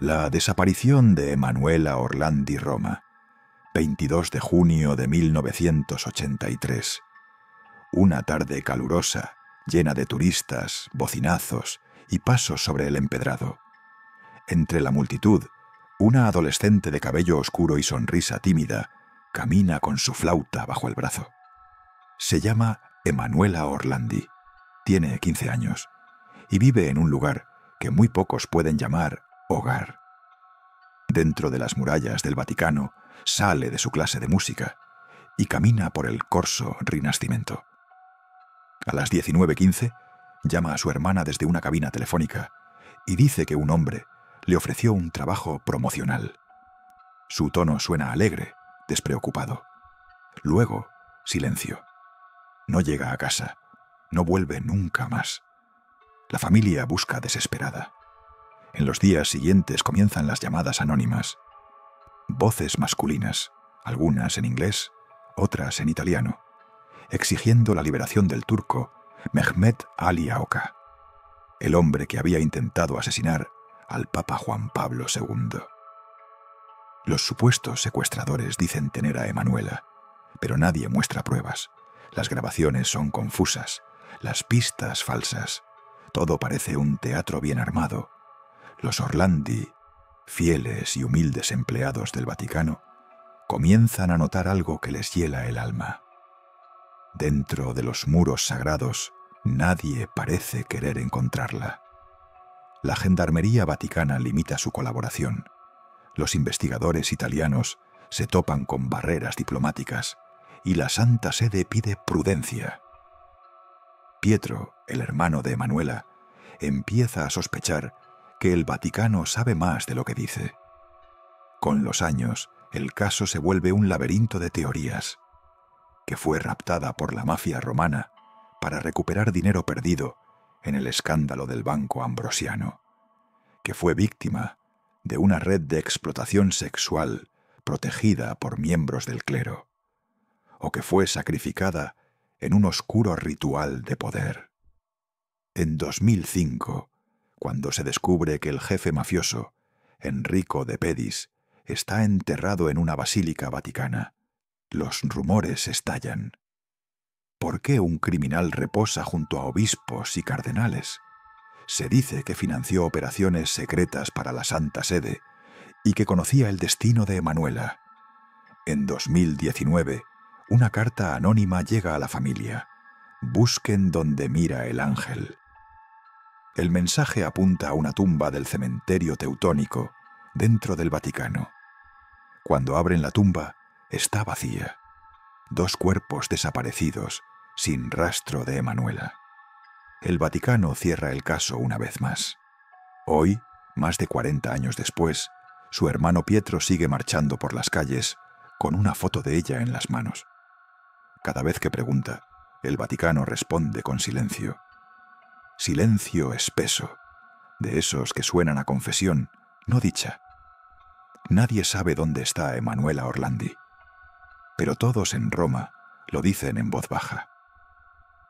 La desaparición de Emanuela Orlandi Roma, 22 de junio de 1983. Una tarde calurosa, llena de turistas, bocinazos y pasos sobre el empedrado. Entre la multitud, una adolescente de cabello oscuro y sonrisa tímida camina con su flauta bajo el brazo. Se llama Emanuela Orlandi, tiene 15 años y vive en un lugar que muy pocos pueden llamar hogar. Dentro de las murallas del Vaticano, sale de su clase de música y camina por el Corso Rinascimento. A las 19:15 llama a su hermana desde una cabina telefónica y dice que un hombre le ofreció un trabajo promocional. Su tono suena alegre, despreocupado. Luego, silencio. No llega a casa, no vuelve nunca más. La familia busca desesperada. En los días siguientes comienzan las llamadas anónimas. Voces masculinas, algunas en inglés, otras en italiano, exigiendo la liberación del turco Mehmet Ali Aoka, el hombre que había intentado asesinar al Papa Juan Pablo II. Los supuestos secuestradores dicen tener a Emanuela, pero nadie muestra pruebas. Las grabaciones son confusas, las pistas falsas. Todo parece un teatro bien armado. Los Orlandi, fieles y humildes empleados del Vaticano, comienzan a notar algo que les hiela el alma. Dentro de los muros sagrados, nadie parece querer encontrarla. La Gendarmería Vaticana limita su colaboración. Los investigadores italianos se topan con barreras diplomáticas y la Santa Sede pide prudencia. Pietro, el hermano de Emanuela, empieza a sospechar que el Vaticano sabe más de lo que dice. Con los años, el caso se vuelve un laberinto de teorías. Que fue raptada por la mafia romana para recuperar dinero perdido en el escándalo del Banco Ambrosiano. Que fue víctima de una red de explotación sexual protegida por miembros del clero. O que fue sacrificada en un oscuro ritual de poder. En 2005, cuando se descubre que el jefe mafioso, Enrico de Pedis, está enterrado en una basílica vaticana, los rumores estallan. ¿Por qué un criminal reposa junto a obispos y cardenales? Se dice que financió operaciones secretas para la Santa Sede y que conocía el destino de Emanuela. En 2019, una carta anónima llega a la familia. Busquen donde mira el ángel. El mensaje apunta a una tumba del cementerio teutónico, dentro del Vaticano. Cuando abren la tumba, está vacía. 2 cuerpos desaparecidos, sin rastro de Emanuela. El Vaticano cierra el caso una vez más. Hoy, más de 40 años después, su hermano Pietro sigue marchando por las calles con una foto de ella en las manos. Cada vez que pregunta, el Vaticano responde con silencio. Silencio espeso, de esos que suenan a confesión, no dicha. Nadie sabe dónde está Emanuela Orlandi, pero todos en Roma lo dicen en voz baja.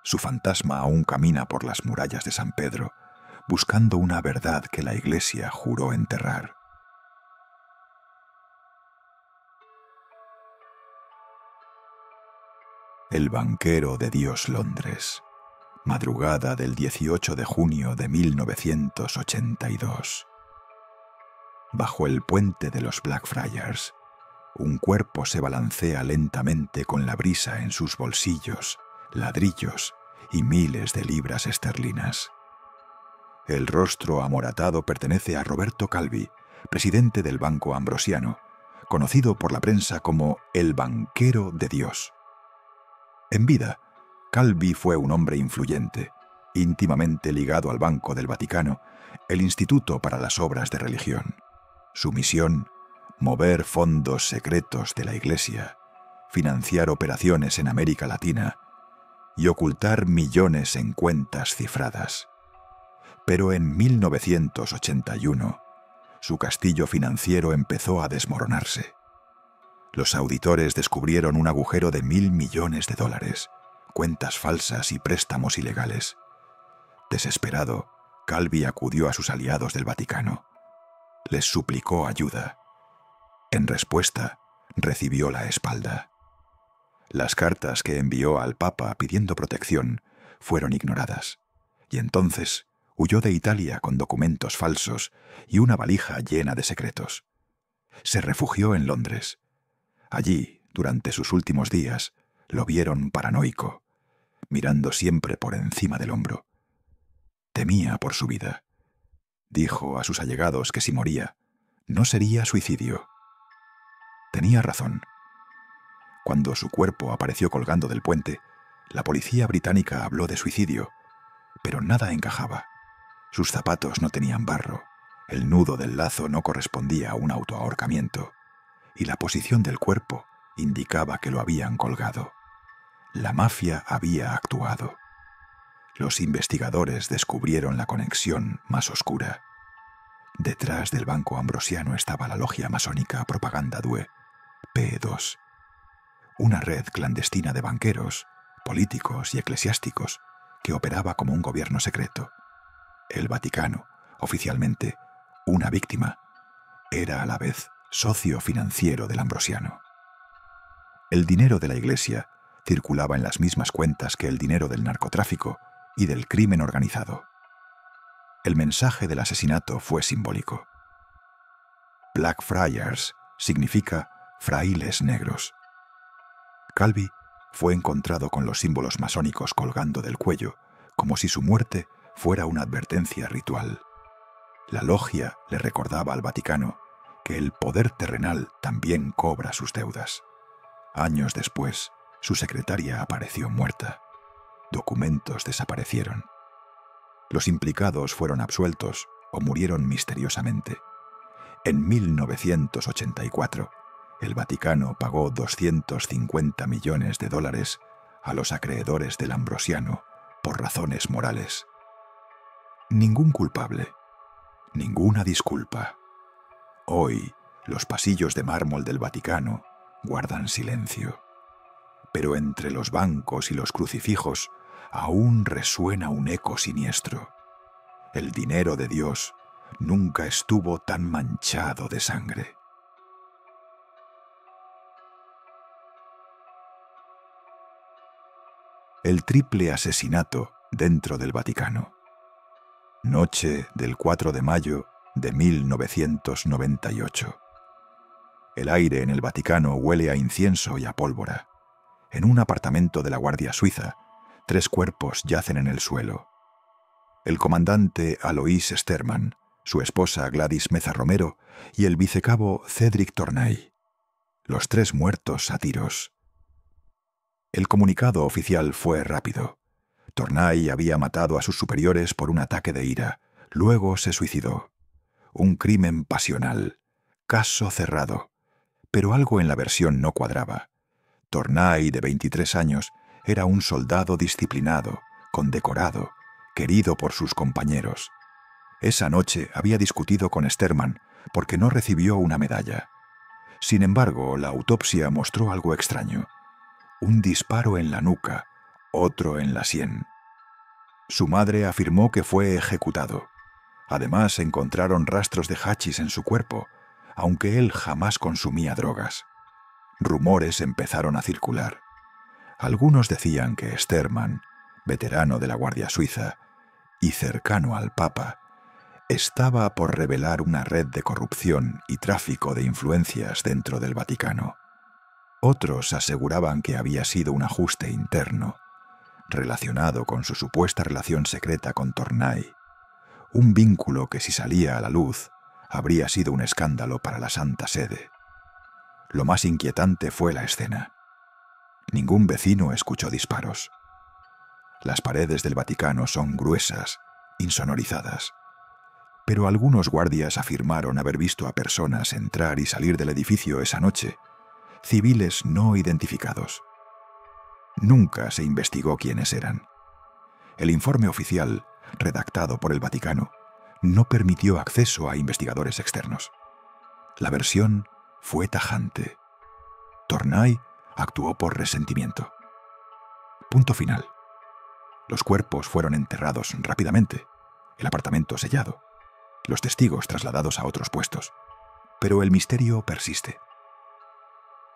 Su fantasma aún camina por las murallas de San Pedro, buscando una verdad que la Iglesia juró enterrar. El banquero de Dios, Londres. Madrugada del 18 de junio de 1982. Bajo el puente de los Blackfriars, un cuerpo se balancea lentamente con la brisa en sus bolsillos, ladrillos y miles de libras esterlinas. El rostro amoratado pertenece a Roberto Calvi, presidente del Banco Ambrosiano, conocido por la prensa como el banquero de Dios. En vida, Calvi fue un hombre influyente, íntimamente ligado al Banco del Vaticano, el Instituto para las Obras de Religión. Su misión, mover fondos secretos de la Iglesia, financiar operaciones en América Latina y ocultar millones en cuentas cifradas. Pero en 1981, su castillo financiero empezó a desmoronarse. Los auditores descubrieron un agujero de $1.000 millones, cuentas falsas y préstamos ilegales. Desesperado, Calvi acudió a sus aliados del Vaticano. les suplicó ayuda. En respuesta, recibió la espalda. Las cartas que envió al Papa pidiendo protección fueron ignoradas, y entonces huyó de Italia con documentos falsos y una valija llena de secretos. Se refugió en Londres. Allí, durante sus últimos días, lo vieron paranoico, mirando siempre por encima del hombro. Temía por su vida. Dijo a sus allegados que si moría, no sería suicidio. Tenía razón. Cuando su cuerpo apareció colgando del puente, la policía británica habló de suicidio, pero nada encajaba. Sus zapatos no tenían barro, el nudo del lazo no correspondía a un autoahorcamiento, y la posición del cuerpo indicaba que lo habían colgado. La mafia había actuado. Los investigadores descubrieron la conexión más oscura. Detrás del Banco Ambrosiano estaba la logia masónica Propaganda Due, P2, una red clandestina de banqueros, políticos y eclesiásticos que operaba como un gobierno secreto. El Vaticano, oficialmente una víctima, era a la vez socio financiero del Ambrosiano. El dinero de la Iglesia circulaba en las mismas cuentas que el dinero del narcotráfico y del crimen organizado. El mensaje del asesinato fue simbólico. Blackfriars significa frailes negros. Calvi fue encontrado con los símbolos masónicos colgando del cuello, como si su muerte fuera una advertencia ritual. La logia le recordaba al Vaticano que el poder terrenal también cobra sus deudas. Años después, su secretaria apareció muerta. Documentos desaparecieron. Los implicados fueron absueltos o murieron misteriosamente. En 1984, el Vaticano pagó $250 millones a los acreedores del Ambrosiano por razones morales. Ningún culpable, ninguna disculpa. Hoy, los pasillos de mármol del Vaticano guardan silencio. Pero entre los bancos y los crucifijos aún resuena un eco siniestro. El dinero de Dios nunca estuvo tan manchado de sangre. El triple asesinato dentro del Vaticano. Noche del 4 de mayo de 1998. El aire en el Vaticano huele a incienso y a pólvora. En un apartamento de la Guardia Suiza, 3 cuerpos yacen en el suelo. El comandante Alois Sterman, su esposa Gladys Meza Romero y el vicecabo Cédric Tournay. Los 3 muertos a tiros. El comunicado oficial fue rápido. Tournay había matado a sus superiores por un ataque de ira. Luego se suicidó. Un crimen pasional. Caso cerrado. Pero algo en la versión no cuadraba. Tournay, de 23 años, era un soldado disciplinado, condecorado, querido por sus compañeros. Esa noche había discutido con Sterman porque no recibió una medalla. Sin embargo, la autopsia mostró algo extraño. Un disparo en la nuca, otro en la sien. Su madre afirmó que fue ejecutado. Además, encontraron rastros de hachís en su cuerpo, aunque él jamás consumía drogas. Rumores empezaron a circular. Algunos decían que Sterman, veterano de la Guardia Suiza y cercano al Papa, estaba por revelar una red de corrupción y tráfico de influencias dentro del Vaticano. Otros aseguraban que había sido un ajuste interno, relacionado con su supuesta relación secreta con Tournay, un vínculo que si salía a la luz habría sido un escándalo para la Santa Sede. Lo más inquietante fue la escena. Ningún vecino escuchó disparos. Las paredes del Vaticano son gruesas, insonorizadas, pero algunos guardias afirmaron haber visto a personas entrar y salir del edificio esa noche, civiles no identificados. Nunca se investigó quiénes eran. El informe oficial, redactado por el Vaticano, no permitió acceso a investigadores externos. La versión fue tajante. Tournay actuó por resentimiento. Punto final. Los cuerpos fueron enterrados rápidamente, el apartamento sellado. los testigos trasladados a otros puestos. Pero el misterio persiste.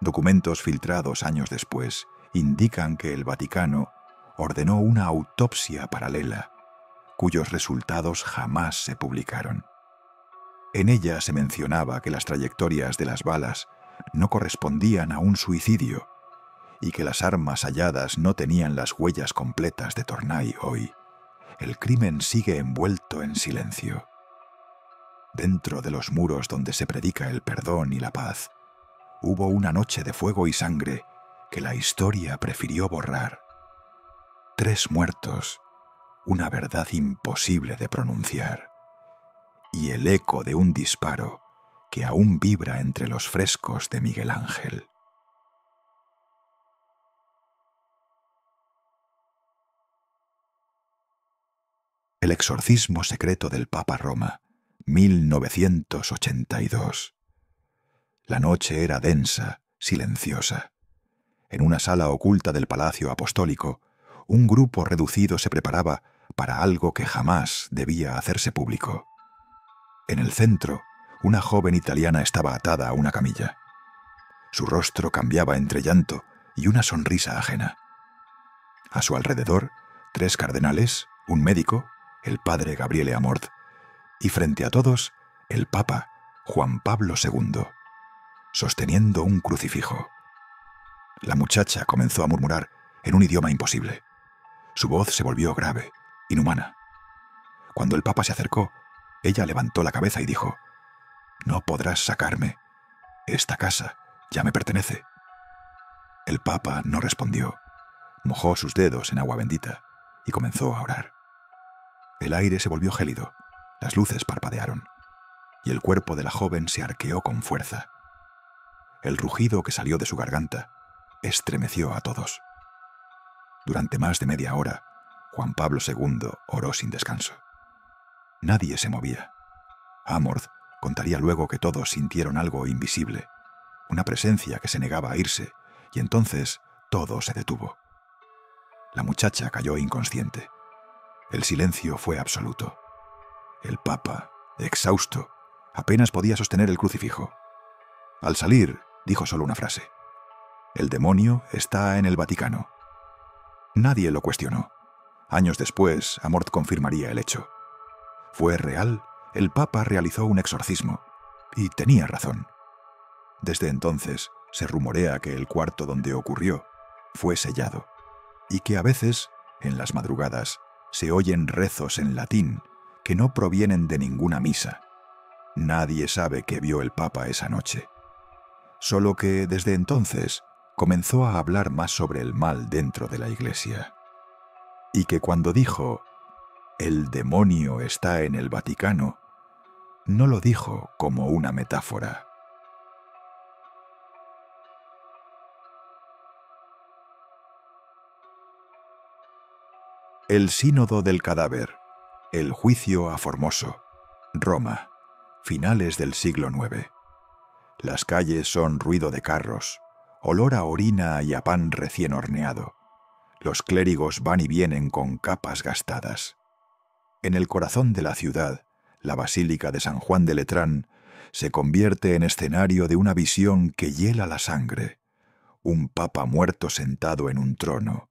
Documentos filtrados años después indican que el Vaticano ordenó una autopsia paralela, cuyos resultados jamás se publicaron. En ella se mencionaba que las trayectorias de las balas no correspondían a un suicidio y que las armas halladas no tenían las huellas completas de Tornay. Hoy, el crimen sigue envuelto en silencio. Dentro de los muros donde se predica el perdón y la paz, hubo una noche de fuego y sangre que la historia prefirió borrar. 3 muertos, una verdad imposible de pronunciar, y el eco de un disparo que aún vibra entre los frescos de Miguel Ángel. El exorcismo secreto del Papa Roma, 1982. La noche era densa, silenciosa. En una sala oculta del Palacio Apostólico, un grupo reducido se preparaba para algo que jamás debía hacerse público. En el centro, una joven italiana estaba atada a una camilla. Su rostro cambiaba entre llanto y una sonrisa ajena. A su alrededor, 3 cardenales, un médico, el padre Gabriele Amorth, y frente a todos, el Papa Juan Pablo II, sosteniendo un crucifijo. La muchacha comenzó a murmurar en un idioma imposible. Su voz se volvió grave, inhumana. Cuando el Papa se acercó, ella levantó la cabeza y dijo: «No podrás sacarme. Esta casa ya me pertenece». El Papa no respondió. Mojó sus dedos en agua bendita y comenzó a orar. El aire se volvió gélido, las luces parpadearon, y el cuerpo de la joven se arqueó con fuerza. El rugido que salió de su garganta estremeció a todos. Durante más de media hora, Juan Pablo II oró sin descanso. Nadie se movía. Amorth contaría luego que todos sintieron algo invisible, una presencia que se negaba a irse, y entonces todo se detuvo. La muchacha cayó inconsciente. El silencio fue absoluto. El Papa, exhausto, apenas podía sostener el crucifijo. Al salir, dijo solo una frase: «El demonio está en el Vaticano». Nadie lo cuestionó. Años después, Amorth confirmaría el hecho. Fue real, el Papa realizó un exorcismo, y tenía razón. Desde entonces, se rumorea que el cuarto donde ocurrió fue sellado, y que a veces, en las madrugadas, se oyen rezos en latín que no provienen de ninguna misa. Nadie sabe qué vio el Papa esa noche. Solo que, desde entonces, comenzó a hablar más sobre el mal dentro de la Iglesia. Y que cuando dijo «el demonio está en el Vaticano», no lo dijo como una metáfora. El Sínodo del Cadáver, el juicio a Formoso, Roma, finales del siglo IX. Las calles son ruido de carros, olor a orina y a pan recién horneado. Los clérigos van y vienen con capas gastadas. En el corazón de la ciudad, la Basílica de San Juan de Letrán se convierte en escenario de una visión que hiela la sangre. Un papa muerto sentado en un trono,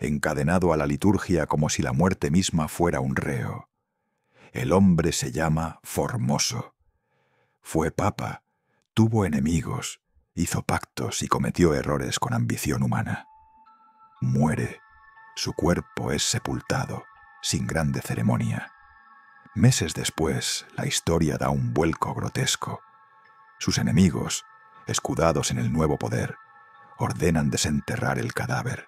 encadenado a la liturgia como si la muerte misma fuera un reo. El hombre se llama Formoso. Fue papa, tuvo enemigos, hizo pactos y cometió errores con ambición humana. Muere, su cuerpo es sepultado, sin grande ceremonia. Meses después, la historia da un vuelco grotesco. Sus enemigos, escudados en el nuevo poder, ordenan desenterrar el cadáver,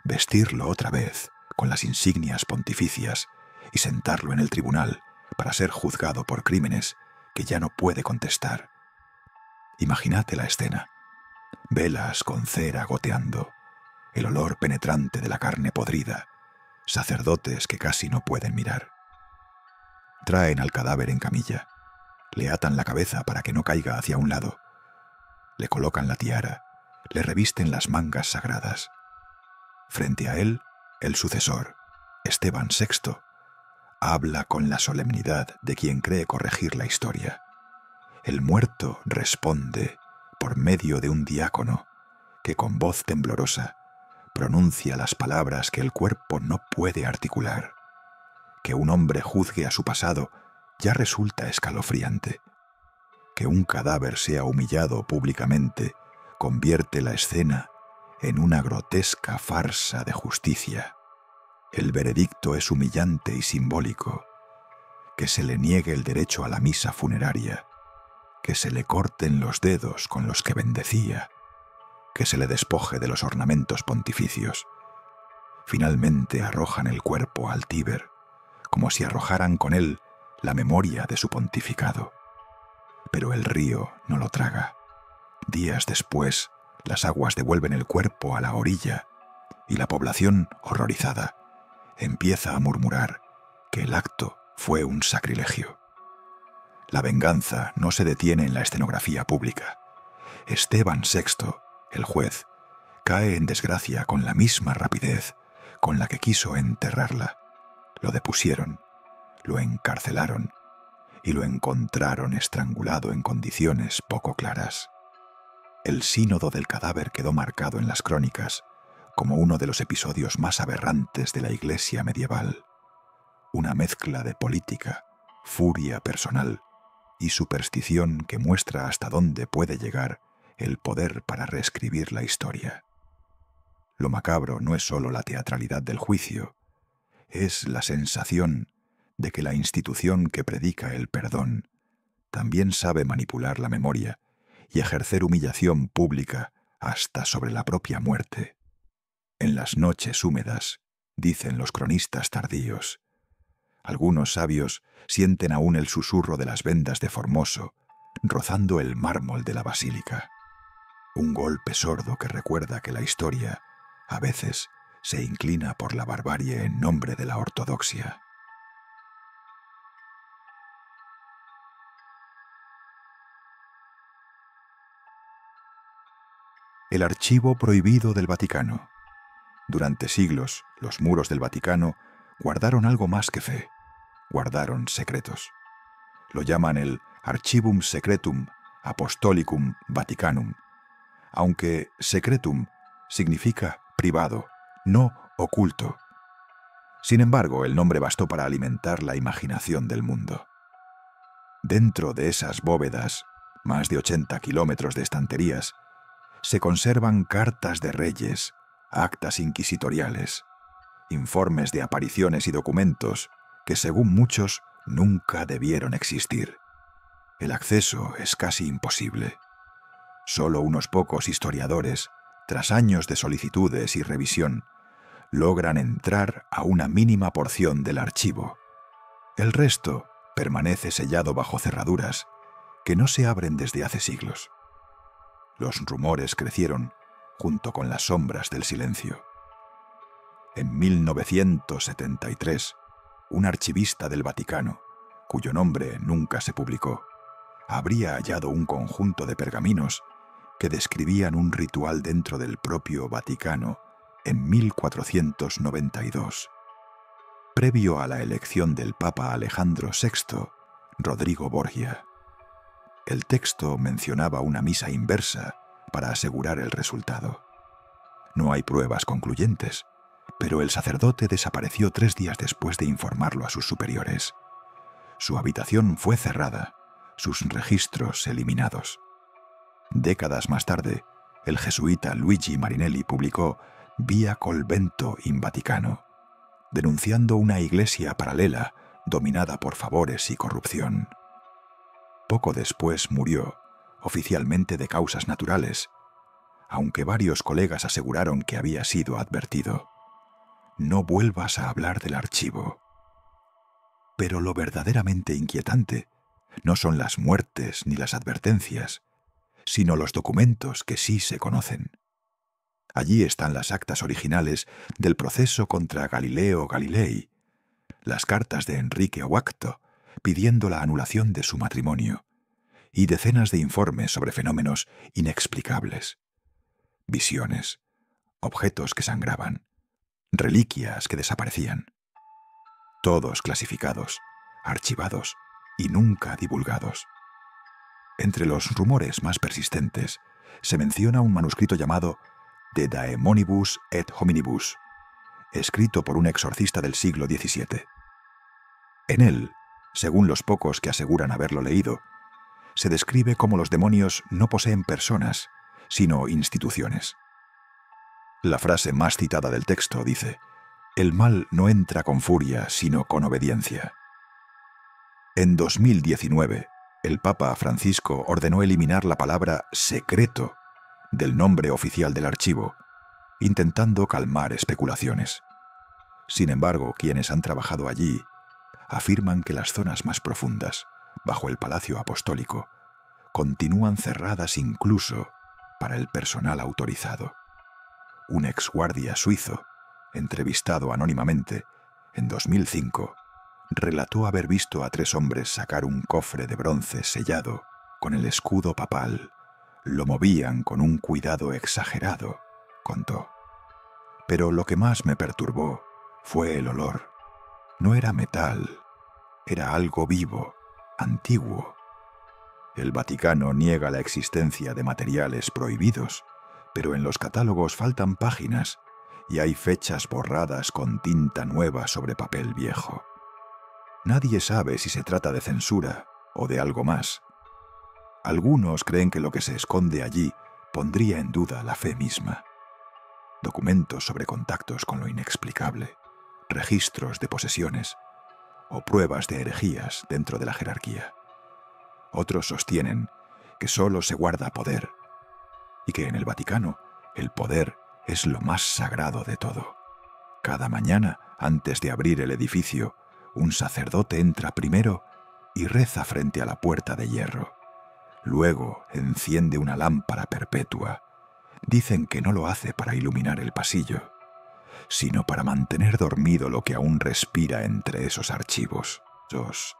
vestirlo otra vez con las insignias pontificias y sentarlo en el tribunal para ser juzgado por crímenes que ya no puede contestar. Imaginad la escena. Velas con cera goteando, el olor penetrante de la carne podrida, sacerdotes que casi no pueden mirar. Traen al cadáver en camilla, le atan la cabeza para que no caiga hacia un lado, le colocan la tiara, le revisten las mangas sagradas. Frente a él, el sucesor, Esteban VI, habla con la solemnidad de quien cree corregir la historia. El muerto responde por medio de un diácono que con voz temblorosa pronuncia las palabras que el cuerpo no puede articular. Que un hombre juzgue a su pasado ya resulta escalofriante. Que un cadáver sea humillado públicamente convierte la escena en una grotesca farsa de justicia. El veredicto es humillante y simbólico. Que se le niegue el derecho a la misa funeraria. Que se le corten los dedos con los que bendecía. Que se le despoje de los ornamentos pontificios. Finalmente arrojan el cuerpo al Tíber, como si arrojaran con él la memoria de su pontificado. Pero el río no lo traga. Días después, las aguas devuelven el cuerpo a la orilla y la población, horrorizada, empieza a murmurar que el acto fue un sacrilegio. La venganza no se detiene en la escenografía pública. Esteban VI, el juez, cae en desgracia con la misma rapidez con la que quiso enterrarla. Lo depusieron, lo encarcelaron y lo encontraron estrangulado en condiciones poco claras. El sínodo del cadáver quedó marcado en las crónicas como uno de los episodios más aberrantes de la Iglesia medieval, una mezcla de política, furia personal y superstición que muestra hasta dónde puede llegar el poder para reescribir la historia. Lo macabro no es solo la teatralidad del juicio, es la sensación de que la institución que predica el perdón también sabe manipular la memoria y ejercer humillación pública hasta sobre la propia muerte. En las noches húmedas, dicen los cronistas tardíos, algunos sabios sienten aún el susurro de las vendas de Formoso rozando el mármol de la basílica. Un golpe sordo que recuerda que la historia, a veces, se inclina por la barbarie en nombre de la ortodoxia. El archivo prohibido del Vaticano. Durante siglos, los muros del Vaticano guardaron algo más que fe, guardaron secretos. Lo llaman el Archivum Secretum Apostolicum Vaticanum, aunque secretum significa privado, no oculto. Sin embargo, el nombre bastó para alimentar la imaginación del mundo. Dentro de esas bóvedas, más de 80 kilómetros de estanterías, se conservan cartas de reyes, actas inquisitoriales, informes de apariciones y documentos que, según muchos, nunca debieron existir. El acceso es casi imposible. Solo unos pocos historiadores, tras años de solicitudes y revisión, logran entrar a una mínima porción del archivo. El resto permanece sellado bajo cerraduras que no se abren desde hace siglos. Los rumores crecieron junto con las sombras del silencio. En 1973, un archivista del Vaticano, cuyo nombre nunca se publicó, habría hallado un conjunto de pergaminos que describían un ritual dentro del propio Vaticano en 1492. Previo a la elección del Papa Alejandro VI, Rodrigo Borgia. El texto mencionaba una misa inversa para asegurar el resultado. No hay pruebas concluyentes, pero el sacerdote desapareció 3 días después de informarlo a sus superiores. Su habitación fue cerrada, sus registros eliminados. Décadas más tarde, el jesuita Luigi Marinelli publicó Via col vento in Vaticano, denunciando una iglesia paralela dominada por favores y corrupción. Poco después murió, oficialmente de causas naturales, aunque varios colegas aseguraron que había sido advertido. No vuelvas a hablar del archivo. Pero lo verdaderamente inquietante no son las muertes ni las advertencias, sino los documentos que sí se conocen. Allí están las actas originales del proceso contra Galileo Galilei, las cartas de Enrique Ouacto pidiendo la anulación de su matrimonio, y decenas de informes sobre fenómenos inexplicables. Visiones, objetos que sangraban, reliquias que desaparecían. todos clasificados, archivados y nunca divulgados. Entre los rumores más persistentes se menciona un manuscrito llamado De Daemonibus et Hominibus, escrito por un exorcista del siglo XVII. En él, según los pocos que aseguran haberlo leído, se describe cómo los demonios no poseen personas, sino instituciones. La frase más citada del texto dice: «El mal no entra con furia, sino con obediencia». En 2019, el Papa Francisco ordenó eliminar la palabra secreto del nombre oficial del archivo, intentando calmar especulaciones. Sin embargo, quienes han trabajado allí afirman que las zonas más profundas, bajo el Palacio Apostólico, continúan cerradas incluso para el personal autorizado. Un exguardia suizo, entrevistado anónimamente en 2005, relató haber visto a 3 hombres sacar un cofre de bronce sellado con el escudo papal. Lo movían con un cuidado exagerado, contó. Pero lo que más me perturbó fue el olor. No era metal, era algo vivo, antiguo. El Vaticano niega la existencia de materiales prohibidos, pero en los catálogos faltan páginas y hay fechas borradas con tinta nueva sobre papel viejo. Nadie sabe si se trata de censura o de algo más. Algunos creen que lo que se esconde allí pondría en duda la fe misma. Documentos sobre contactos con lo inexplicable, registros de posesiones o pruebas de herejías dentro de la jerarquía. Otros sostienen que solo se guarda poder y que en el Vaticano el poder es lo más sagrado de todo. Cada mañana, antes de abrir el edificio, un sacerdote entra primero y reza frente a la puerta de hierro. Luego enciende una lámpara perpetua. Dicen que no lo hace para iluminar el pasillo, sino para mantener dormido lo que aún respira entre esos archivos. Los